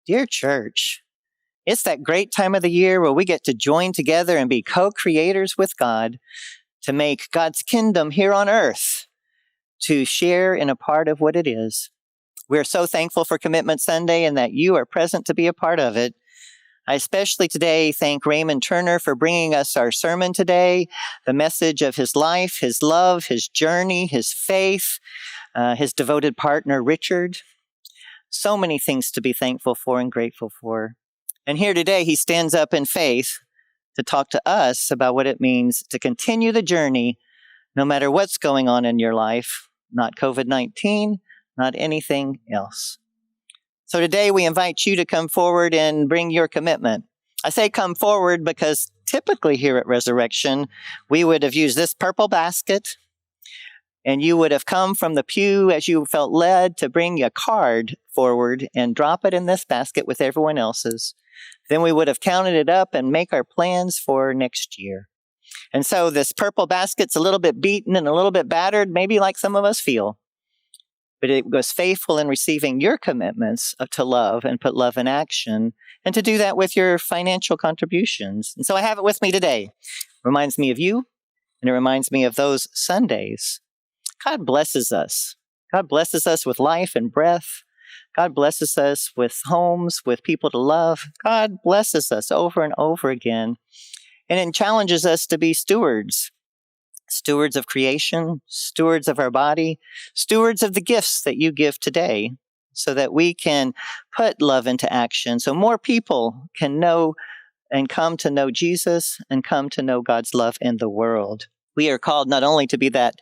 Dear church, it's that great time of the year where we get to join together and be co-creators with God to make God's kingdom here on earth, to share in a part of what it is. We're so thankful for Commitment Sunday and that you are present to be a part of it. I especially today thank Raymond Turner for bringing us our sermon today, the message of his life, his love, his journey, his faith, his devoted partner, Richard. So many things to be thankful for and grateful for. And here today, he stands up in faith to talk to us about what it means to continue the journey no matter what's going on in your life, not COVID-19, not anything else. So today we invite you to come forward and bring your commitment. I say come forward because typically here at Resurrection, we would have used this purple basket and you would have come from the pew as you felt led to bring a card forward and drop it in this basket with everyone else's. Then we would have counted it up and make our plans for next year. And so this purple basket's a little bit beaten and a little bit battered, maybe like some of us feel. But it was faithful in receiving your commitments to love and put love in action, and to do that with your financial contributions. And so I have it with me today. Reminds me of you, and it reminds me of those Sundays. God blesses us. God blesses us with life and breath. God blesses us with homes, with people to love. God blesses us over and over again. And it challenges us to be stewards. Stewards of creation, stewards of our body, stewards of the gifts that you give today so that we can put love into action so more people can know and come to know Jesus and come to know God's love in the world. We are called not only to be that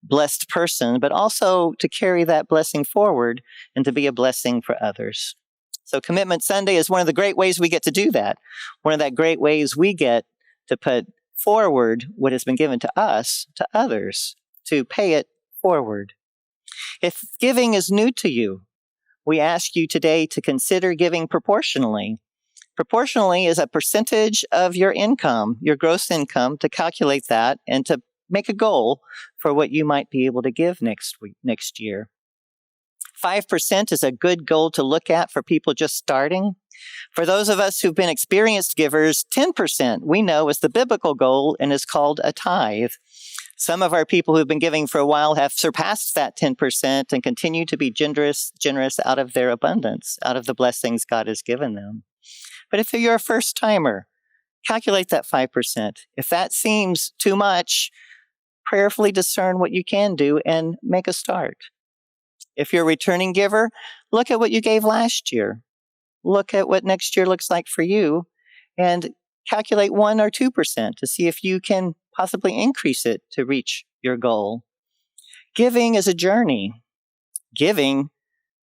blessed person, but also to carry that blessing forward and to be a blessing for others. So Commitment Sunday is one of the great ways we get to do that. One of the great ways we get to put forward what has been given to us, to others, to pay it forward. If giving is new to you, we ask you today to consider giving proportionally. Proportionally is a percentage of your income, your gross income, to calculate that and to make a goal for what you might be able to give next year. 5% is a good goal to look at for people just starting. For those of us who've been experienced givers, 10% we know is the biblical goal and is called a tithe. Some of our people who've been giving for a while have surpassed that 10% and continue to be generous out of their abundance, out of the blessings God has given them. But if you're a first timer, calculate that 5%. If that seems too much, prayerfully discern what you can do and make a start. If you're a returning giver, look at what you gave last year. Look at what next year looks like for you and calculate 1 or 2% to see if you can possibly increase it to reach your goal. Giving is a journey. Giving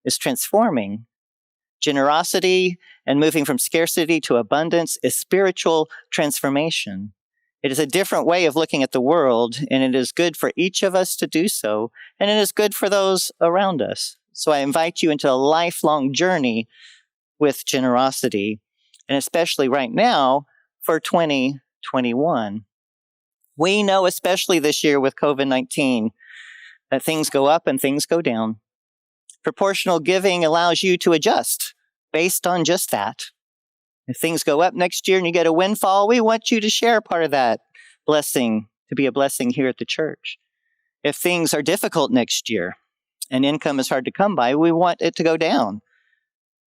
is transforming. Generosity and moving from scarcity to abundance is spiritual transformation. It is a different way of looking at the world, and it is good for each of us to do so, and it is good for those around us. So I invite you into a lifelong journey with generosity, and especially right now for 2021. We know, especially this year with COVID-19, that things go up and things go down. Proportional giving allows you to adjust based on just that. If things go up next year and you get a windfall, we want you to share part of that blessing, to be a blessing here at the church. If things are difficult next year and income is hard to come by, we want it to go down,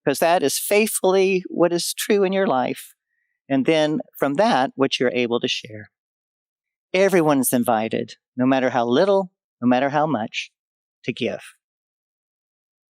because that is faithfully what is true in your life. And then from that, what you're able to share. Everyone is invited, no matter how little, no matter how much, to give.